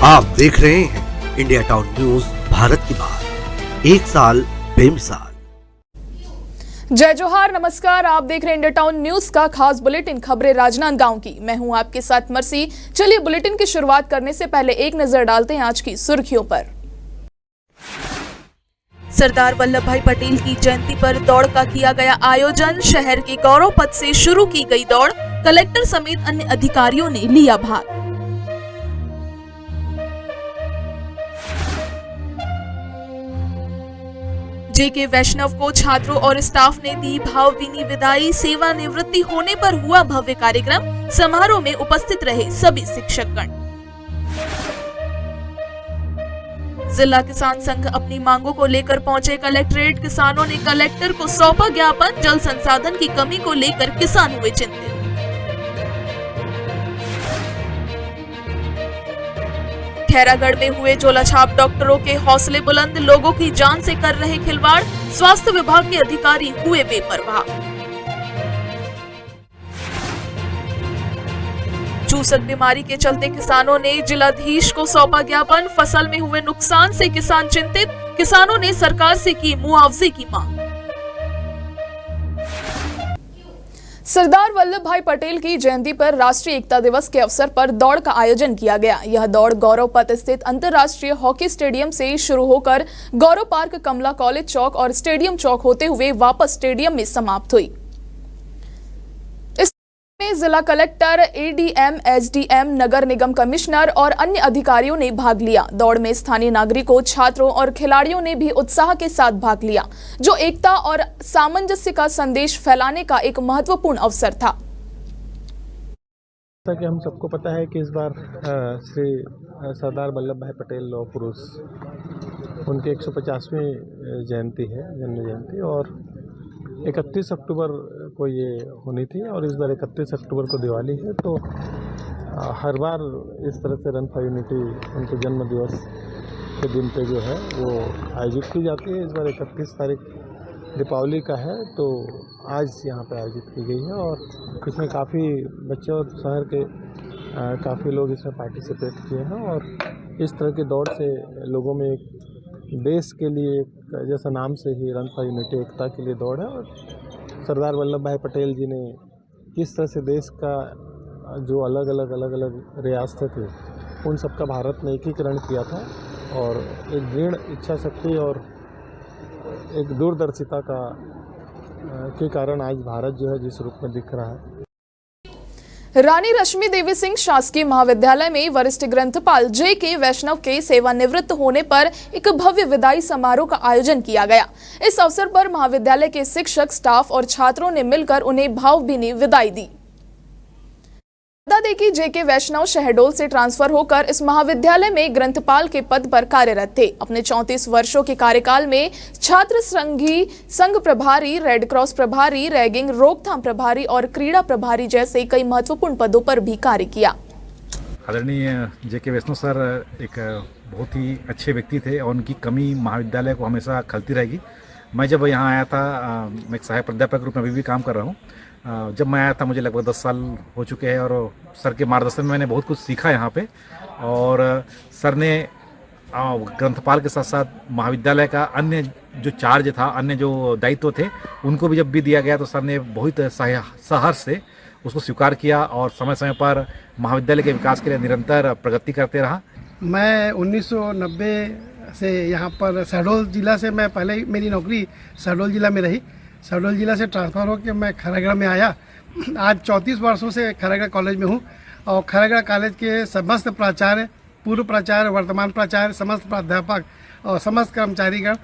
आप देख रहे हैं इंडिया टाउन न्यूज, भारत की बात, एक साल बेमिसाल। जय जोहार, नमस्कार। आप देख रहे हैं इंडिया टाउन न्यूज का खास बुलेटिन खबरें राजनांदगांव की। मैं हूं आपके साथ मर्सी। चलिए बुलेटिन की शुरुआत करने से पहले एक नजर डालते हैं आज की सुर्खियों पर। सरदार वल्लभ भाई पटेल की जयंती पर दौड़ का किया गया आयोजन। शहर के गौरव पथ से शुरू की गई दौड़, कलेक्टर समेत अन्य अधिकारियों ने लिया भाग। जेके वैष्णव को छात्रों और स्टाफ ने दी भावभीनी विदाई। सेवानिवृत्ति होने पर हुआ भव्य कार्यक्रम। समारोह में उपस्थित रहे सभी शिक्षकगण। जिला किसान संघ अपनी मांगों को लेकर पहुंचे कलेक्ट्रेट। किसानों ने कलेक्टर को सौंपा ज्ञापन। जल संसाधन की कमी को लेकर किसान हुए चिंतित। खैरागढ़ में हुए झोलाछाप डॉक्टरों के हौसले बुलंद। लोगों की जान से कर रहे खिलवाड़। स्वास्थ्य विभाग के अधिकारी हुए बेपरवाह। चूसक बीमारी के चलते किसानों ने जिलाधीश को सौंपा ज्ञापन। फसल में हुए नुकसान से किसान चिंतित। किसानों ने सरकार से की मुआवजे की मांग। सरदार वल्लभ भाई पटेल की जयंती पर राष्ट्रीय एकता दिवस के अवसर पर दौड़ का आयोजन किया गया। यह दौड़ गौरव पथ स्थित अंतर्राष्ट्रीय हॉकी स्टेडियम से शुरू होकर गौरव पार्क, कमला कॉलेज चौक और स्टेडियम चौक होते हुए वापस स्टेडियम में समाप्त हुई। में जिला कलेक्टर, एडीएम, एसडीएम, नगर निगम कमिश्नर और अन्य अधिकारियों ने भाग लिया। दौड़ में स्थानीय नागरिकों, छात्रों और खिलाड़ियों ने भी उत्साह के साथ भाग लिया, जो एकता और सामंजस्य का संदेश फैलाने का एक महत्वपूर्ण अवसर था। जैसा कि हम सबको पता है कि इस बार श्री सरदार वल्लभ भाई पटेल लौह पुरुष उनके 150वीं जयंती है, जन्म जयंती, और 31 अक्टूबर को ये होनी थी और इस बार 31 अक्टूबर को दिवाली है। तो हर बार इस तरह से रन फॉर यूनिटी उनके जन्म दिवस के दिन पे जो है वो आयोजित की जाती है। इस बार 31 तारीख दीपावली का है, तो आज यहाँ पे आयोजित की गई है और इसमें काफ़ी बच्चे और शहर के काफ़ी लोग इसमें पार्टिसिपेट किए हैं। और इस तरह की दौड़ से लोगों में एक देश के लिए, जैसा नाम से ही रन फॉर यूनिटी, एकता के लिए दौड़ है। और सरदार वल्लभ भाई पटेल जी ने किस तरह से देश का जो अलग अलग रियासतें थी उन सब का भारत में एकीकरण किया था और एक दृढ़ इच्छा शक्ति और एक दूरदर्शिता का के कारण आज भारत जो है जिस रूप में दिख रहा है। रानी रश्मि देवी सिंह शासकीय महाविद्यालय में वरिष्ठ ग्रंथपाल जेके वैष्णव के सेवानिवृत्त होने पर एक भव्य विदाई समारोह का आयोजन किया गया। इस अवसर पर महाविद्यालय के शिक्षक, स्टाफ और छात्रों ने मिलकर उन्हें भावभीनी विदाई दी। बता दें कि जेके वैष्णव शहडोल से ट्रांसफर होकर इस महाविद्यालय में ग्रंथपाल के पद पर कार्यरत थे। अपने 34 वर्षों के कार्यकाल में छात्र संघ प्रभारी, रेड क्रॉस प्रभारी, रैगिंग रोकथाम प्रभारी और क्रीड़ा प्रभारी जैसे कई महत्वपूर्ण पदों पर भी कार्य किया। आदरणीय जेके वैष्णव सर एक बहुत ही अच्छे व्यक्ति थे और उनकी कमी महाविद्यालय को हमेशा खलती रहेगी। मैं जब यहाँ आया था, मैं एक सहायक प्राध्यापक के रूप में अभी भी काम कर रहा हूँ। जब मैं आया था मुझे लगभग 10 साल हो चुके हैं और सर के मार्गदर्शन में मैंने बहुत कुछ सीखा यहाँ पे। और सर ने ग्रंथपाल के साथ साथ महाविद्यालय का अन्य जो चार्ज था, अन्य जो दायित्व थे, उनको भी जब भी दिया गया तो सर ने बहुत साहस से उसको स्वीकार किया और समय समय पर महाविद्यालय के विकास के लिए निरंतर प्रगति करते रहा। मैं 1990 से यहाँ पर शहडोल जिला से, मैं पहले मेरी नौकरी शहडोल जिला में रही। शहडोल जिला से ट्रांसफ़र होकर मैं खैरागढ़ में आया। आज 34 वर्षों से खैरागढ़ कॉलेज में हूँ और खैरागढ़ कॉलेज के समस्त प्राचार्य, पूर्व प्राचार्य, वर्तमान प्राचार्य, समस्त प्राध्यापक और समस्त कर्मचारीगण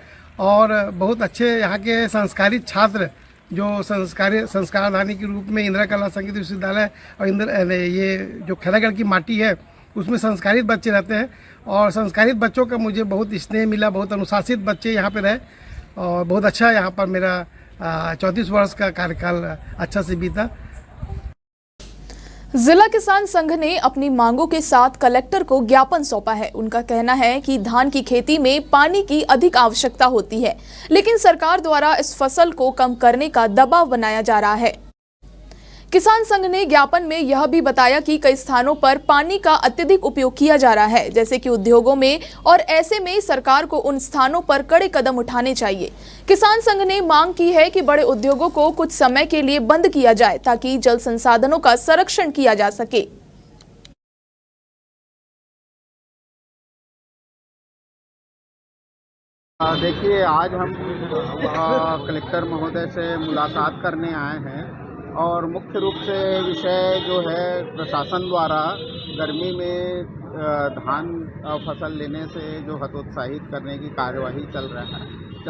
और बहुत अच्छे यहाँ के संस्कारित छात्र जो संस्कारधानी के रूप में इंदिरा कला संगीत विश्वविद्यालय और ये जो खैरागढ़ की माटी है उसमें संस्कारित बच्चे रहते हैं और संस्कारित बच्चों का मुझे बहुत स्नेह मिला। बहुत अनुशासित बच्चे यहाँ पे रहे और बहुत अच्छा यहाँ पर मेरा 34 वर्ष का कार्यकाल अच्छा से बीता। जिला किसान संघ ने अपनी मांगों के साथ कलेक्टर को ज्ञापन सौंपा है। उनका कहना है कि धान की खेती में पानी की अधिक आवश्यकता होती है, लेकिन सरकार द्वारा इस फसल को कम करने का दबाव बनाया जा रहा है। किसान संघ ने ज्ञापन में यह भी बताया कि कई स्थानों पर पानी का अत्यधिक उपयोग किया जा रहा है, जैसे कि उद्योगों में, और ऐसे में सरकार को उन स्थानों पर कड़े कदम उठाने चाहिए। किसान संघ ने मांग की है कि बड़े उद्योगों को कुछ समय के लिए बंद किया जाए ताकि जल संसाधनों का संरक्षण किया जा सके। देखिए, आज हम कलेक्टर महोदय से मुलाकात करने आए हैं और मुख्य रूप से विषय जो है प्रशासन द्वारा गर्मी में धान फसल लेने से जो हतोत्साहित करने की कार्यवाही चल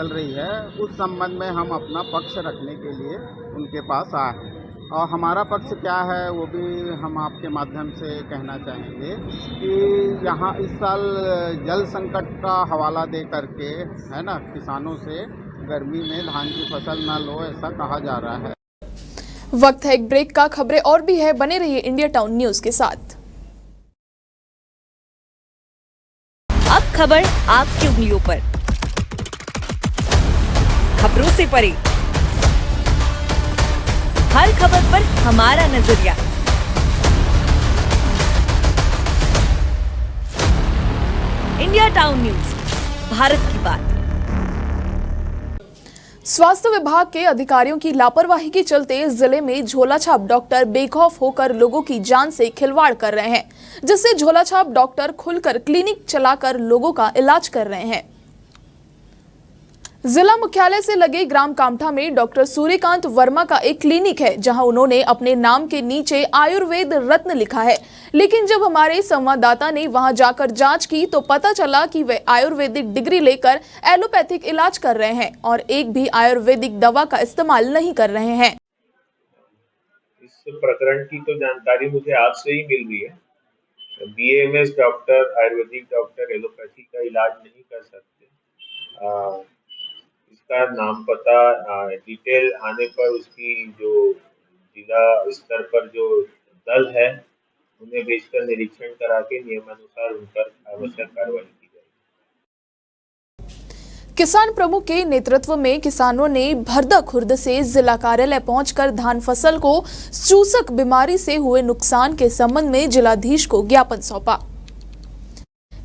रही है, उस संबंध में हम अपना पक्ष रखने के लिए उनके पास आए हैं। और हमारा पक्ष क्या है वो भी हम आपके माध्यम से कहना चाहेंगे कि यहाँ इस साल जल संकट का हवाला दे करके, है ना, किसानों से गर्मी में धान की फसल ना लो, ऐसा कहा जा रहा है। वक्त है एक ब्रेक का। खबरें और भी है, बने रहिए इंडिया टाउन न्यूज के साथ। अब खबर आपकी उंगलियों पर, खबरों से परे, हर खबर पर हमारा नजरिया। इंडिया टाउन न्यूज, भारत की बात। स्वास्थ्य विभाग के अधिकारियों की लापरवाही के चलते जिले में झोलाछाप डॉक्टर बेखौफ होकर लोगों की जान से खिलवाड़ कर रहे हैं, जिससे झोलाछाप डॉक्टर खुलकर क्लिनिक चलाकर लोगों का इलाज कर रहे हैं। जिला मुख्यालय से लगे ग्राम कामठा में डॉक्टर सूर्यकांत वर्मा का एक क्लिनिक है, जहां उन्होंने अपने नाम के नीचे आयुर्वेद रत्न लिखा है। लेकिन जब हमारे संवाददाता ने वहां जाकर जांच की तो पता चला कि वे आयुर्वेदिक डिग्री लेकर एलोपैथिक इलाज कर रहे हैं और एक भी आयुर्वेदिक दवा का इस्तेमाल नहीं कर रहे हैं। इस प्रकरण की तो जानकारी मुझे आपसे ही मिल रही है। BMS doctor, Ayurvedic doctor allopathy का इलाज नहीं कर सकते। इसका नाम पता डिटेल आने पर उसकी जो जिला स्तर पर जो दल है उन्हें भेजकर निरीक्षण करा के नियमानुसार उन पर आवश्यक कार्रवाई की जाएगी। किसान प्रमुख के नेतृत्व में किसानों ने भरदा खुर्द से जिला कार्यालय पहुंचकर धान फसल को चूसक बीमारी से हुए नुकसान के संबंध में जिलाधीश को ज्ञापन सौंपा।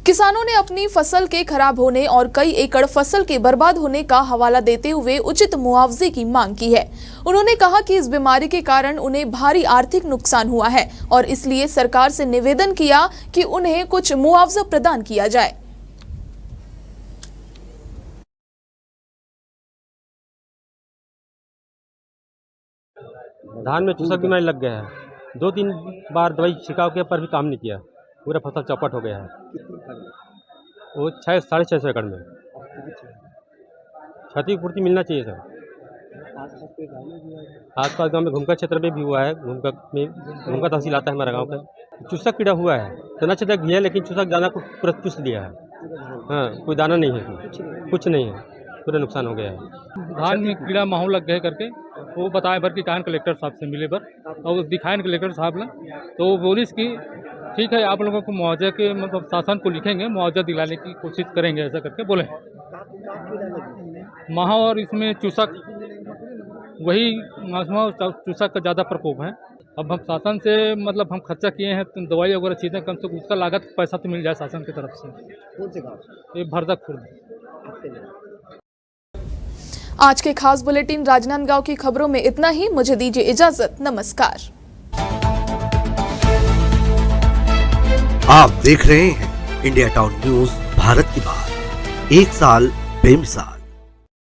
किसानों ने अपनी फसल के खराब होने और कई एकड़ फसल के बर्बाद होने का हवाला देते हुए उचित मुआवजे की मांग की है। उन्होंने कहा कि इस बीमारी के कारण उन्हें भारी आर्थिक नुकसान हुआ है और इसलिए सरकार से निवेदन किया कि उन्हें कुछ मुआवजा प्रदान किया जाए। धान में चूसक बीमारी लग गया है। 2-3 बार दवाई छिड़काव के पर भी काम नहीं किया, पूरा फसल चौपट हो गया है। वो 6-6.5 एकड़ में क्षतिपूर्ति मिलना चाहिए सर। आसपास गांव में घुमका क्षेत्र में भी हुआ है। घुमका तहसील आता है हमारा गांव का। चूसक कीड़ा हुआ है, तना चटक भी है, लेकिन चूसक दाना को पूरा चूस लिया है। हाँ, कोई दाना नहीं है, कुछ नहीं है, पूरा नुकसान हो गया है। धान में कीड़ा माहौल लग गए करके वो बताए भर कि कान कलेक्टर साहब से मिले बर और दिखाए कलेक्टर साहब ने, तो वो बोलिस कि ठीक है आप लोगों को मुआवजे के मतलब शासन को लिखेंगे, मुआवजा दिलाने की कोशिश करेंगे, ऐसा करके बोले। माह और इसमें चूसक, वही चूसक का ज़्यादा प्रकोप है। अब हम शासन से मतलब हम खर्चा किए हैं तो दवाई वगैरह चीज़ें कम से कम उसका लागत पैसा तो मिल जाए शासन की तरफ से। ये भरदा खुर्द। आज के खास बुलेटिन राजनांदगांव की खबरों में इतना ही। मुझे दीजिए इजाजत। नमस्कार। आप देख रहे हैं इंडिया टाउन न्यूज, भारत की बात। एक साल बेमिसाल।